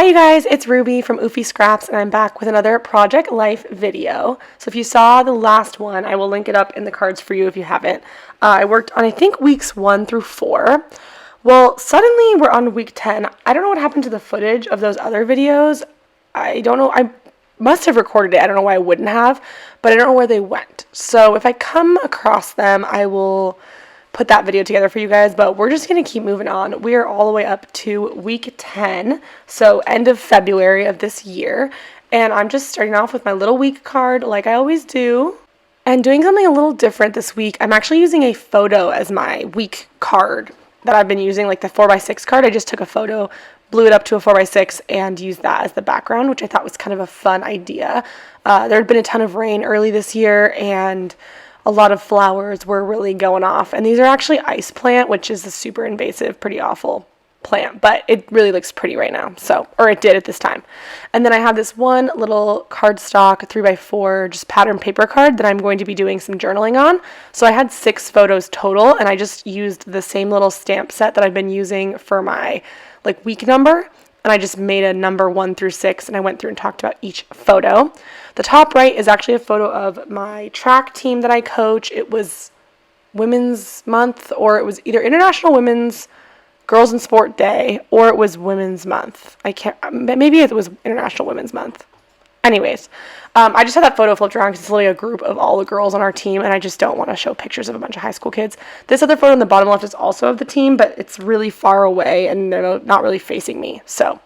Hi you guys, it's Ruby from Oofy Scraps and I'm back with another Project Life video. So if you saw the last one, I will link it up in the cards for you if you haven't. I worked on I think weeks 1 through 4. Well, suddenly we're on week 10. I don't know what happened to the footage of those other videos. I don't know, I must have recorded it. I don't know why I wouldn't have, but I don't know where they went. So if I come across them, I will put that video together for you guys, but we're just going to keep moving on. We are all the way up to week 10, so end of February of this year, and I'm just starting off with my little week card like I always do, and doing something a little different this week. I'm actually using a photo as my week card that I've been using, like the 4x6 card. I just took a photo, blew it up to a 4x6, and used that as the background, which I thought was kind of a fun idea. There had been a ton of rain early this year, and a lot of flowers were really going off. And these are actually ice plant, which is a super invasive, pretty awful plant, but it really looks pretty right now. So, or it did at this time. And then I have this one little cardstock 3x4 just pattern paper card that I'm going to be doing some journaling on. So I had 6 photos total, and I just used the same little stamp set that I've been using for my like week number. And I just made a number 1 through 6, and I went through and talked about each photo. The top right is actually a photo of my track team that I coach. It was Women's Month, or it was either International Women's Girls in Sport Day, or it was Women's Month. Maybe it was International Women's Month. Anyways, I just had that photo flipped around because it's literally a group of all the girls on our team, and I just don't want to show pictures of a bunch of high school kids. This other photo on the bottom left is also of the team, but it's really far away, and they're not really facing me. So,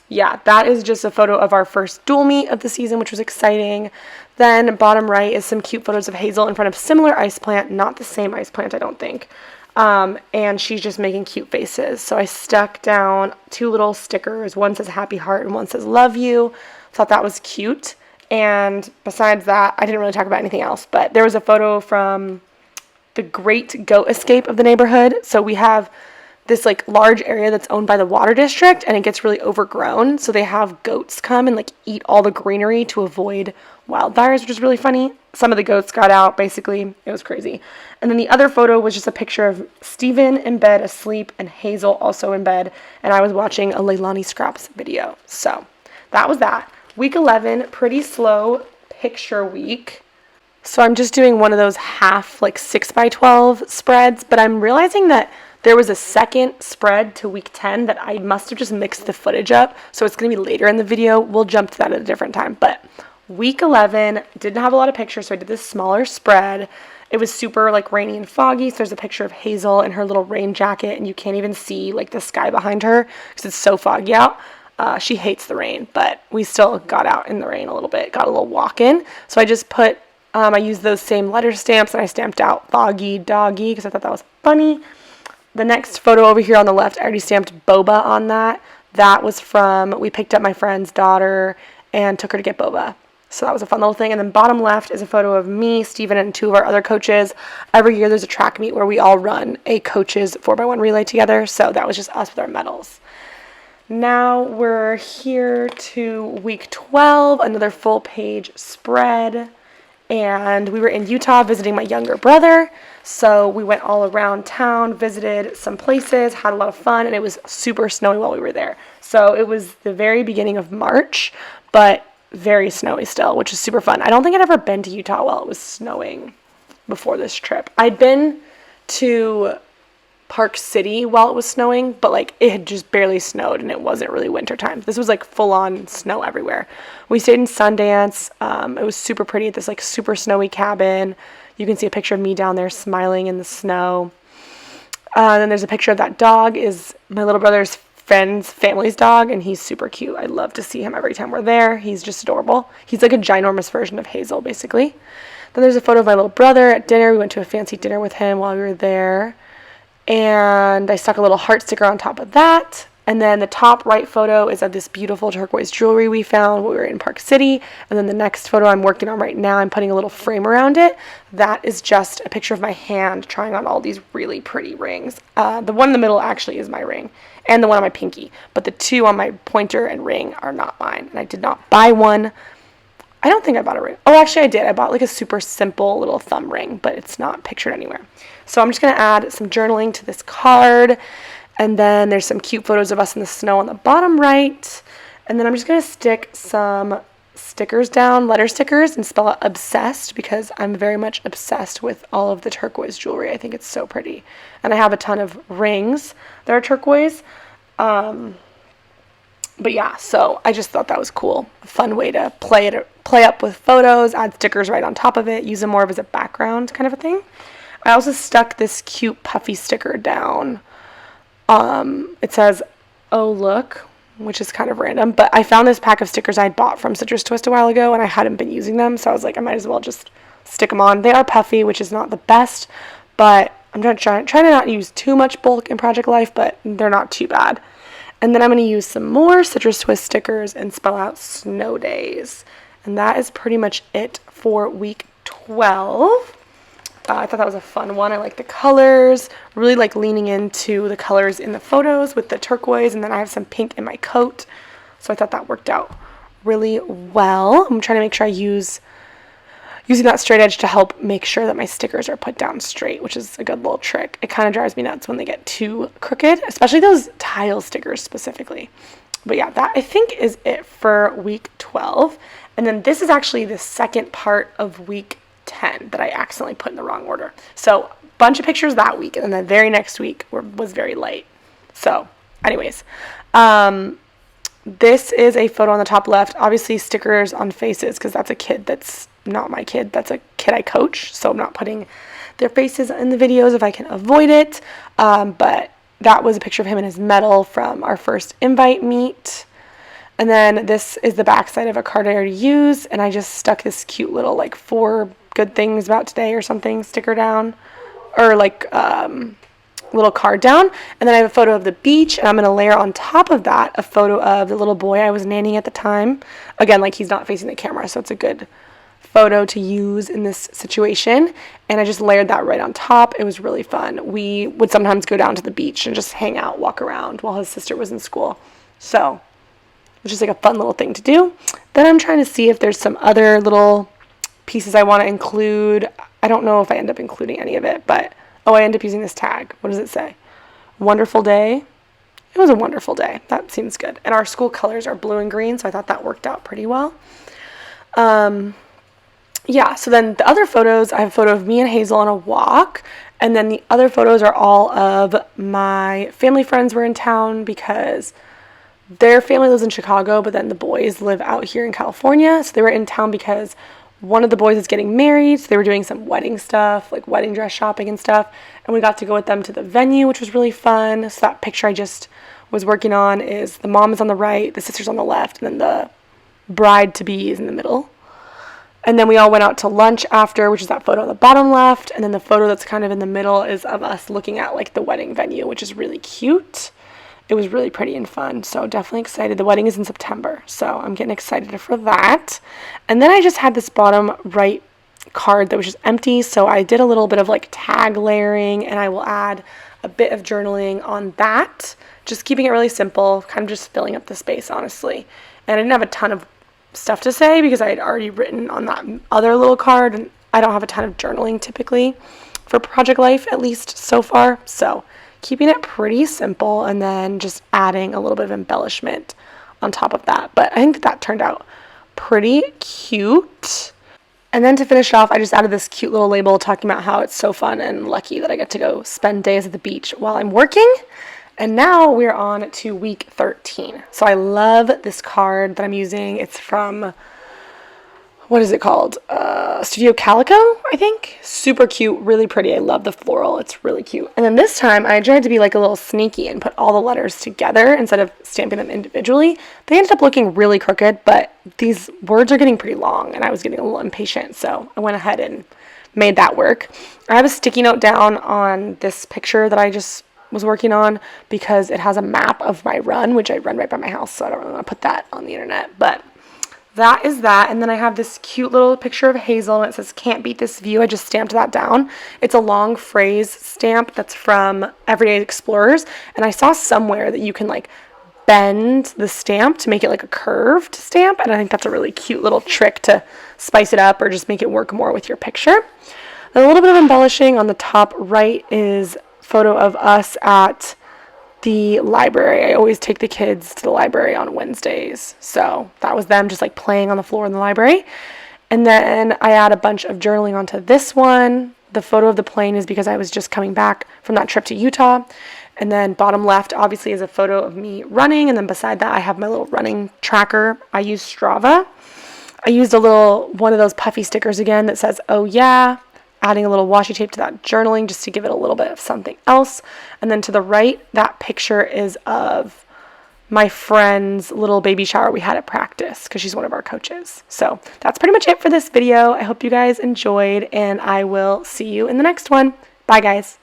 yeah, that is just a photo of our first dual meet of the season, which was exciting. Then, bottom right is some cute photos of Hazel in front of similar ice plant, not the same ice plant, I don't think. And she's just making cute faces. So I stuck down 2 little stickers. One says happy heart and one says love you. Thought that was cute. And besides that, I didn't really talk about anything else, but there was a photo from the great goat escape of the neighborhood. So we have this like large area that's owned by the water district, and it gets really overgrown. So they have goats come and like eat all the greenery to avoid wildfires, which is really funny. Some of the goats got out, basically. It was crazy. And then the other photo was just a picture of Steven in bed asleep and Hazel also in bed. And I was watching a Leilani Scraps video. So that was that. Week 11, pretty slow picture week. So I'm just doing one of those half like 6x12 spreads, but I'm realizing that there was a second spread to week 10 that I must have just mixed the footage up. So it's going to be later in the video. We'll jump to that at a different time. But week 11, didn't have a lot of pictures, so I did this smaller spread. It was super like rainy and foggy, so there's a picture of Hazel in her little rain jacket, and you can't even see like the sky behind her because it's so foggy out. She hates the rain, but we still got out in the rain a little bit, got a little walk in. So I just put, I used those same letter stamps, and I stamped out foggy doggy because I thought that was funny. The next photo over here on the left, I already stamped boba on that. That was from, we picked up my friend's daughter and took her to get boba. So that was a fun little thing. And then bottom left is a photo of me, Steven, and 2 of our other coaches. Every year there's a track meet where we all run a coaches 4x1 relay together. So that was just us with our medals. Now we're here to week 12, another full page spread. And we were in Utah visiting my younger brother. So we went all around town, visited some places, had a lot of fun, and it was super snowy while we were there. So it was the very beginning of March, but very snowy still, which is super fun. I don't think I'd ever been to Utah while it was snowing before this trip. I'd been to Park City while it was snowing, but like it had just barely snowed and it wasn't really winter time. This was like full on snow everywhere. We stayed in Sundance. It was super pretty at this like super snowy cabin. You can see a picture of me down there smiling in the snow. And then there's a picture of that dog is my little brother's friend's family's dog, and he's super cute. I love to see him every time we're there. He's just adorable. He's like a ginormous version of Hazel, basically. Then there's a photo of my little brother at dinner. We went to a fancy dinner with him while we were there. And I stuck a little heart sticker on top of that. And then the top right photo is of this beautiful turquoise jewelry we found when we were in Park City. And then the next photo I'm working on right now, I'm putting a little frame around it. That is just a picture of my hand trying on all these really pretty rings. The one in the middle actually is my ring, and the one on my pinky. But the 2 on my pointer and ring are not mine. And I did not buy one. I don't think I bought a ring. Oh, actually I did. I bought like a super simple little thumb ring, but it's not pictured anywhere. So I'm just going to add some journaling to this card. And then there's some cute photos of us in the snow on the bottom right. And then I'm just going to stick some stickers down, letter stickers, and spell out obsessed because I'm very much obsessed with all of the turquoise jewelry. I think it's so pretty. And I have a ton of rings that are turquoise. But yeah, so I just thought that was cool. A fun way to play up with photos, add stickers right on top of it, use them more as a background kind of a thing. I also stuck this cute puffy sticker down. It says, "Oh look," which is kind of random, but I found this pack of stickers I bought from Citrus Twist a while ago and I hadn't been using them, so I was like, I might as well just stick them on. They are puffy, which is not the best, but I'm trying to not use too much bulk in Project Life, but they're not too bad. And then I'm going to use some more Citrus Twist stickers and spell out snow days. And that is pretty much it for week 12. I thought that was a fun one. I like the colors, really like leaning into the colors in the photos with the turquoise, and then I have some pink in my coat. So I thought that worked out really well. I'm trying to make sure I using that straight edge to help make sure that my stickers are put down straight, which is a good little trick. It kind of drives me nuts when they get too crooked, especially those tile stickers specifically. But yeah, that I think is it for week 12. And then this is actually the second part of week 10 that I accidentally put in the wrong order. So a bunch of pictures that week, and then the very next week was very light. So anyways, this is a photo on the top left. Obviously stickers on faces because that's a kid that's not my kid. That's a kid I coach, so I'm not putting their faces in the videos if I can avoid it. But that was a picture of him and his medal from our first invite meet. And then this is the backside of a card I already used, and I just stuck this cute little like 4 good things about today or something sticker down, or like little card down. And then I have a photo of the beach, and I'm going to layer on top of that a photo of the little boy I was nannying at the time. Again, like he's not facing the camera, so it's a good photo to use in this situation. And I just layered that right on top. It was really fun. We would sometimes go down to the beach and just hang out, walk around while his sister was in school. So it was just like a fun little thing to do. Then I'm trying to see if there's some other little pieces I want to include. I don't know if I end up including any of it, but I end up using this tag. What does it say? Wonderful day. It was a wonderful day. That seems good. And our school colors are blue and green, so I thought that worked out pretty well. Yeah, so then the other photos, I have a photo of me and Hazel on a walk, and then the other photos are all of my family friends were in town because their family lives in Chicago, but then the boys live out here in California, so they were in town because one of the boys is getting married, so they were doing some wedding stuff, like wedding dress shopping and stuff, and we got to go with them to the venue, which was really fun. So that picture I just was working on is the mom is on the right, the sister's on the left, and then the bride-to-be is in the middle. And then we all went out to lunch after, which is that photo on the bottom left. And then the photo that's kind of in the middle is of us looking at like the wedding venue, which is really cute. It was really pretty and fun. So definitely excited. The wedding is in September, so I'm getting excited for that. And then I just had this bottom right card that was just empty. So I did a little bit of like tag layering, and I will add a bit of journaling on that. Just keeping it really simple, kind of just filling up the space, honestly. And I didn't have a ton of stuff to say because I had already written on that other little card, and I don't have a ton of journaling typically for Project Life, at least so far. So keeping it pretty simple and then just adding a little bit of embellishment on top of that. But I think that turned out pretty cute. And then to finish off, I just added this cute little label talking about how it's so fun and lucky that I get to go spend days at the beach while I'm working. And now we're on to week 13. So I love this card that I'm using. It's from, what is it called? Studio Calico, I think. Super cute, really pretty. I love the floral. It's really cute. And then this time I tried to be like a little sneaky and put all the letters together instead of stamping them individually. They ended up looking really crooked, but these words are getting pretty long and I was getting a little impatient. So I went ahead and made that work. I have a sticky note down on this picture that I just was working on because it has a map of my run, which I run right by my house, so I don't really want to put that on the internet, but that is that. And then I have this cute little picture of Hazel, and it says can't beat this view. I just stamped that down. It's a long phrase stamp that's from Everyday Explorers, and I saw somewhere that you can like bend the stamp to make it like a curved stamp, and I think that's a really cute little trick to spice it up or just make it work more with your picture. Then a little bit of embellishing on the top right is photo of us at the library. I always take the kids to the library on Wednesdays. So that was them just like playing on the floor in the library. And then I add a bunch of journaling onto this one. The photo of the plane is because I was just coming back from that trip to Utah. And then bottom left, obviously, is a photo of me running. And then beside that, I have my little running tracker. I use Strava. I used one of those puffy stickers again that says, "Oh yeah," adding a little washi tape to that journaling just to give it a little bit of something else. And then to the right, that picture is of my friend's little baby shower we had at practice because she's one of our coaches. So that's pretty much it for this video. I hope you guys enjoyed, and I will see you in the next one. Bye, guys.